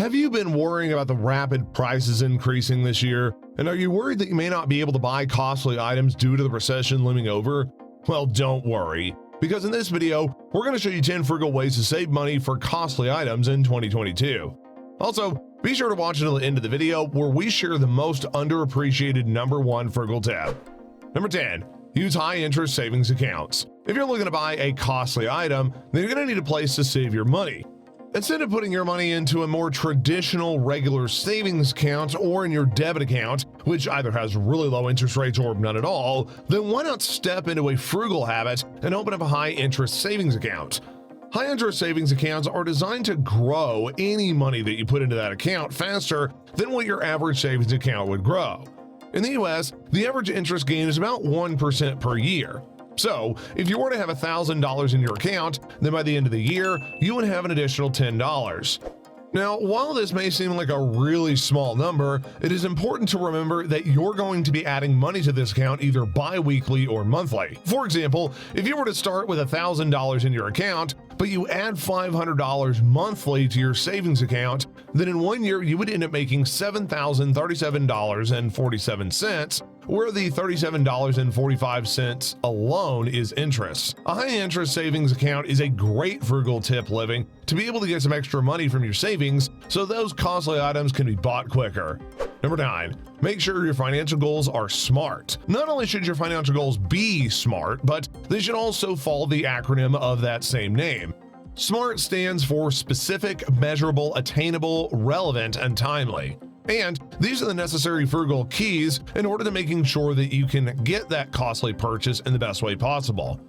Have you been worrying about the rapid prices increasing this year? And are you worried that you may not be able to buy costly items due to the recession looming over? Well, don't worry, because in this video, we're going to show you 10 frugal ways to save money for costly items in 2022. Also, be sure to watch until the end of the video where we share the most underappreciated number 1 frugal tip. Number 10, use high interest savings accounts. If you're looking to buy a costly item, then you're going to need a place to save your money. Instead of putting your money into a more traditional regular savings account or in your debit account, which either has really low interest rates or none at all, then why not step into a frugal habit and open up a high interest savings account? High interest savings accounts are designed to grow any money that you put into that account faster than what your average savings account would grow. In the US, the average interest gain is about 1% per year. So, if you were to have $1,000 in your account, then by the end of the year, you would have an additional $10. Now, while this may seem like a really small number, it is important to remember that you're going to be adding money to this account either bi-weekly or monthly. For example, if you were to start with $1,000 in your account, but you add $500 monthly to your savings account, then in 1 year you would end up making $7,037.47, where the $37.45 alone is interest. A high interest savings account is a great frugal tip living to be able to get some extra money from your savings so those costly items can be bought quicker. Number 9, make sure your financial goals are SMART. Not only should your financial goals be SMART, but they should also follow the acronym of that same name. SMART stands for specific, measurable, attainable, relevant, and timely. And these are the necessary frugal keys in order to making sure that you can get that costly purchase in the best way possible.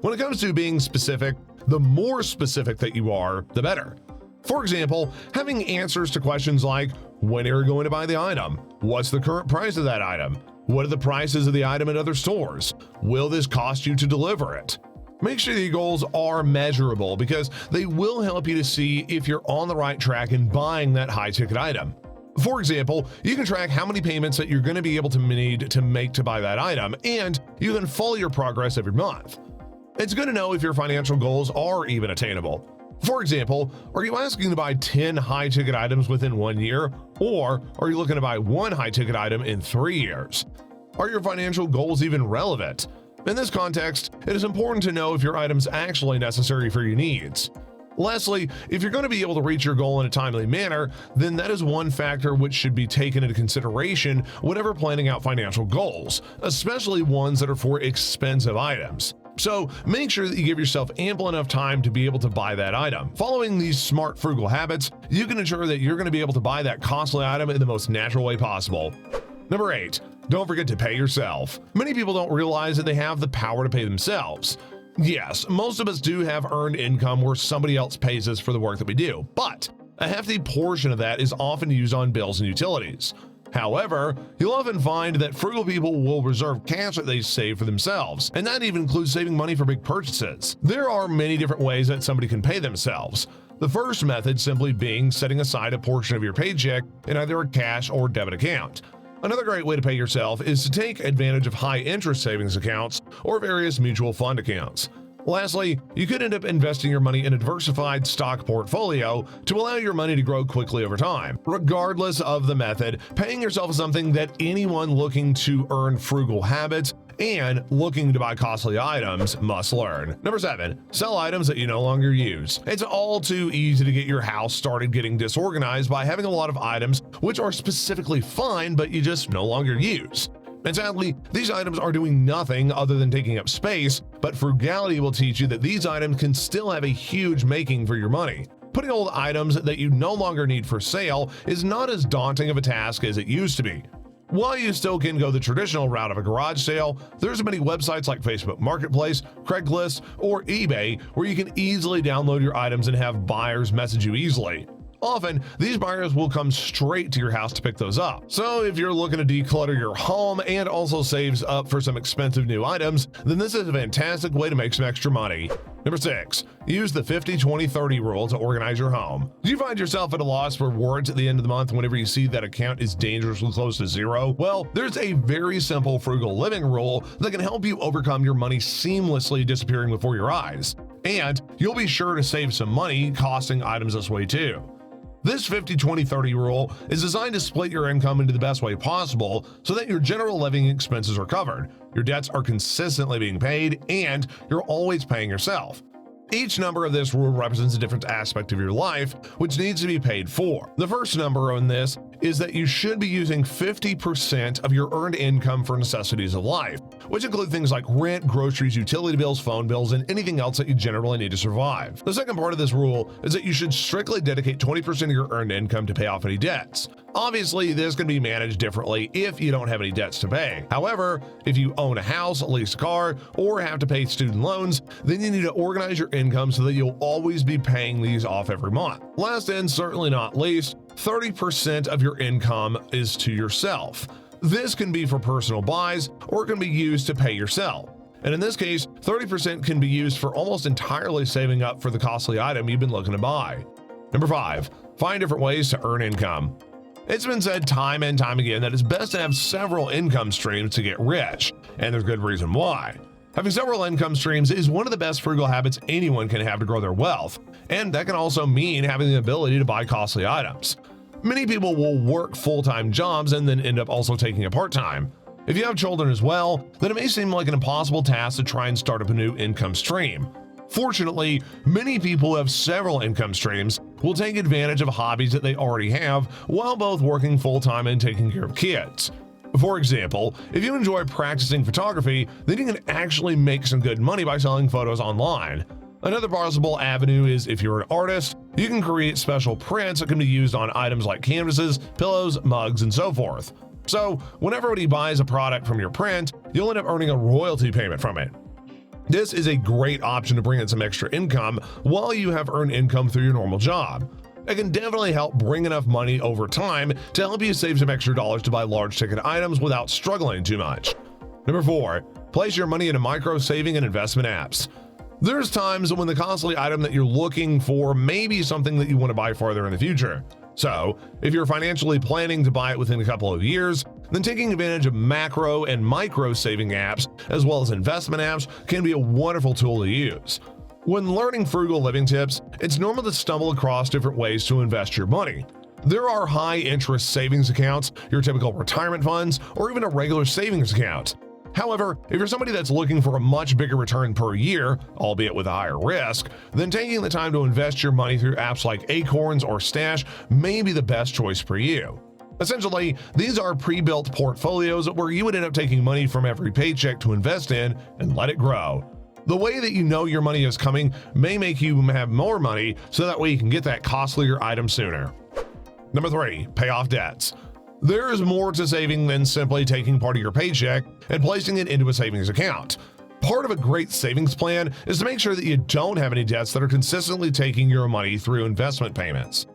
When it comes to being specific, the more specific that you are, the better. For example, having answers to questions like, when are you going to buy the item? What's the current price of that item? What are the prices of the item at other stores? Will this cost you to deliver it? Make sure your goals are measurable because they will help you to see if you're on the right track in buying that high-ticket item. For example, you can track how many payments that you're going to be able to need to make to buy that item, and you can follow your progress every month. It's good to know if your financial goals are even attainable. For example, are you asking to buy 10 high-ticket items within 1 year, or are you looking to buy 1 high-ticket item in 3 years? Are your financial goals even relevant? In this context, it is important to know if your item's actually necessary for your needs. Lastly, if you're going to be able to reach your goal in a timely manner, then that is one factor which should be taken into consideration whenever planning out financial goals, especially ones that are for expensive items. So make sure that you give yourself ample enough time to be able to buy that item. Following these smart frugal habits, you can ensure that you're going to be able to buy that costly item in the most natural way possible. Number 8, don't forget to pay yourself. Many people don't realize that they have the power to pay themselves. Yes, most of us do have earned income where somebody else pays us for the work that we do, but a hefty portion of that is often used on bills and utilities. However, you'll often find that frugal people will reserve cash that they save for themselves, and that even includes saving money for big purchases. There are many different ways that somebody can pay themselves. The first method simply being setting aside a portion of your paycheck in either a cash or debit account. Another great way to pay yourself is to take advantage of high-interest savings accounts or various mutual fund accounts. Lastly, you could end up investing your money in a diversified stock portfolio to allow your money to grow quickly over time. Regardless of the method, paying yourself is something that anyone looking to earn frugal habits and looking to buy costly items must learn. Number 7, sell items that you no longer use. It's all too easy to get your house started getting disorganized by having a lot of items which are specifically fine but you just no longer use. And sadly, these items are doing nothing other than taking up space, but frugality will teach you that these items can still have a huge making for your money. Putting old items that you no longer need for sale is not as daunting of a task as it used to be. While you still can go the traditional route of a garage sale, there's many websites like Facebook Marketplace, Craigslist, or eBay where you can easily download your items and have buyers message you easily. Often, these buyers will come straight to your house to pick those up. So if you're looking to declutter your home and also saves up for some expensive new items, then this is a fantastic way to make some extra money. Number 6, use the 50-20-30 rule to organize your home. Do you find yourself at a loss for words at the end of the month whenever you see that account is dangerously close to zero? Well, there's a very simple frugal living rule that can help you overcome your money seamlessly disappearing before your eyes. And you'll be sure to save some money costing items this way too. This 50-20-30 rule is designed to split your income into the best way possible so that your general living expenses are covered, your debts are consistently being paid, and you're always paying yourself. Each number of this rule represents a different aspect of your life, which needs to be paid for. The first number on this is that you should be using 50% of your earned income for necessities of life, which include things like rent, groceries, utility bills, phone bills, and anything else that you generally need to survive. The second part of this rule is that you should strictly dedicate 20% of your earned income to pay off any debts. Obviously, this can be managed differently if you don't have any debts to pay. However, if you own a house, lease a car, or have to pay student loans, then you need to organize your income so that you'll always be paying these off every month. Last and certainly not least, 30% of your income is to yourself. This can be for personal buys or it can be used to pay yourself. And in this case, 30% can be used for almost entirely saving up for the costly item you've been looking to buy. Number 5, find different ways to earn income. It's been said time and time again that it's best to have several income streams to get rich, and there's good reason why. Having several income streams is one of the best frugal habits anyone can have to grow their wealth, and that can also mean having the ability to buy costly items. Many people will work full-time jobs and then end up also taking a part-time. If you have children as well, then it may seem like an impossible task to try and start up a new income stream. Fortunately, many people who have several income streams will take advantage of hobbies that they already have while both working full-time and taking care of kids. For example, if you enjoy practicing photography, then you can actually make some good money by selling photos online. Another possible avenue is if you're an artist, you can create special prints that can be used on items like canvases, pillows, mugs, and so forth. So, when everybody buys a product from your print, you'll end up earning a royalty payment from it. This is a great option to bring in some extra income while you have earned income through your normal job. It can definitely help bring enough money over time to help you save some extra dollars to buy large ticket items without struggling too much. Number 4, place your money into micro saving and investment apps. There's times when the costly item that you're looking for may be something that you want to buy farther in the future. So, if you're financially planning to buy it within a couple of years, then taking advantage of macro and micro saving apps, as well as investment apps, can be a wonderful tool to use. When learning frugal living tips, it's normal to stumble across different ways to invest your money. There are high-interest savings accounts, your typical retirement funds, or even a regular savings account. However, if you're somebody that's looking for a much bigger return per year, albeit with a higher risk, then taking the time to invest your money through apps like Acorns or Stash may be the best choice for you. Essentially, these are pre-built portfolios where you would end up taking money from every paycheck to invest in and let it grow. The way that you know your money is coming may make you have more money so that way you can get that costlier item sooner. Number 3, pay off debts. There is more to saving than simply taking part of your paycheck and placing it into a savings account. Part of a great savings plan is to make sure that you don't have any debts that are consistently taking your money through investment payments.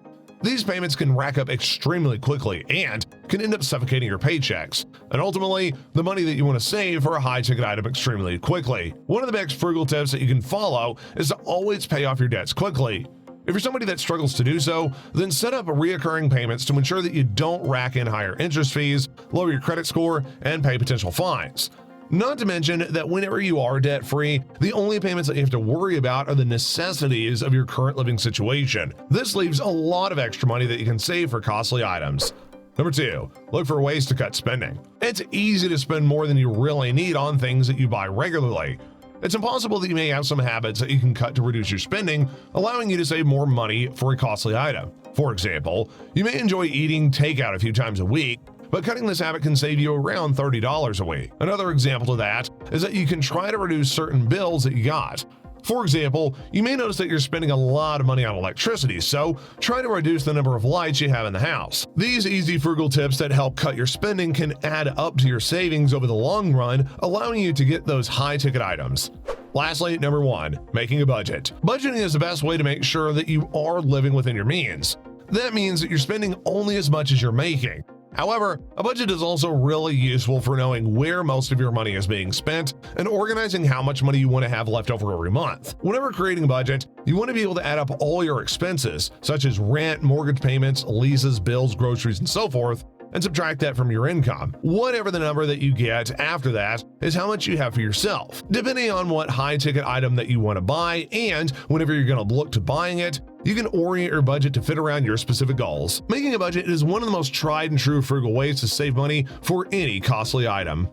These payments can rack up extremely quickly and can end up suffocating your paychecks, and ultimately, the money that you want to save for a high-ticket item extremely quickly. One of the best frugal tips that you can follow is to always pay off your debts quickly. If you're somebody that struggles to do so, then set up reoccurring payments to ensure that you don't rack in higher interest fees, lower your credit score, and pay potential fines. Not to mention that whenever you are debt-free, the only payments that you have to worry about are the necessities of your current living situation. This leaves a lot of extra money that you can save for costly items. Number 2, look for ways to cut spending. It's easy to spend more than you really need on things that you buy regularly. It's impossible that you may have some habits that you can cut to reduce your spending, allowing you to save more money for a costly item. For example, you may enjoy eating takeout a few times a week, but cutting this habit can save you around $30 a week. Another example to that is that you can try to reduce certain bills that you got. For example, you may notice that you're spending a lot of money on electricity, so try to reduce the number of lights you have in the house. These easy frugal tips that help cut your spending can add up to your savings over the long run, allowing you to get those high-ticket items. Lastly, number 1, making a budget. Budgeting is the best way to make sure that you are living within your means. That means that you're spending only as much as you're making. However, a budget is also really useful for knowing where most of your money is being spent and organizing how much money you want to have left over every month. Whenever creating a budget, you want to be able to add up all your expenses, such as rent, mortgage payments, leases, bills, groceries, and so forth, and subtract that from your income. Whatever the number that you get after that is how much you have for yourself. Depending on what high-ticket item that you want to buy and whenever you're going to look to buying it, you can orient your budget to fit around your specific goals. Making a budget is one of the most tried and true frugal ways to save money for any costly item.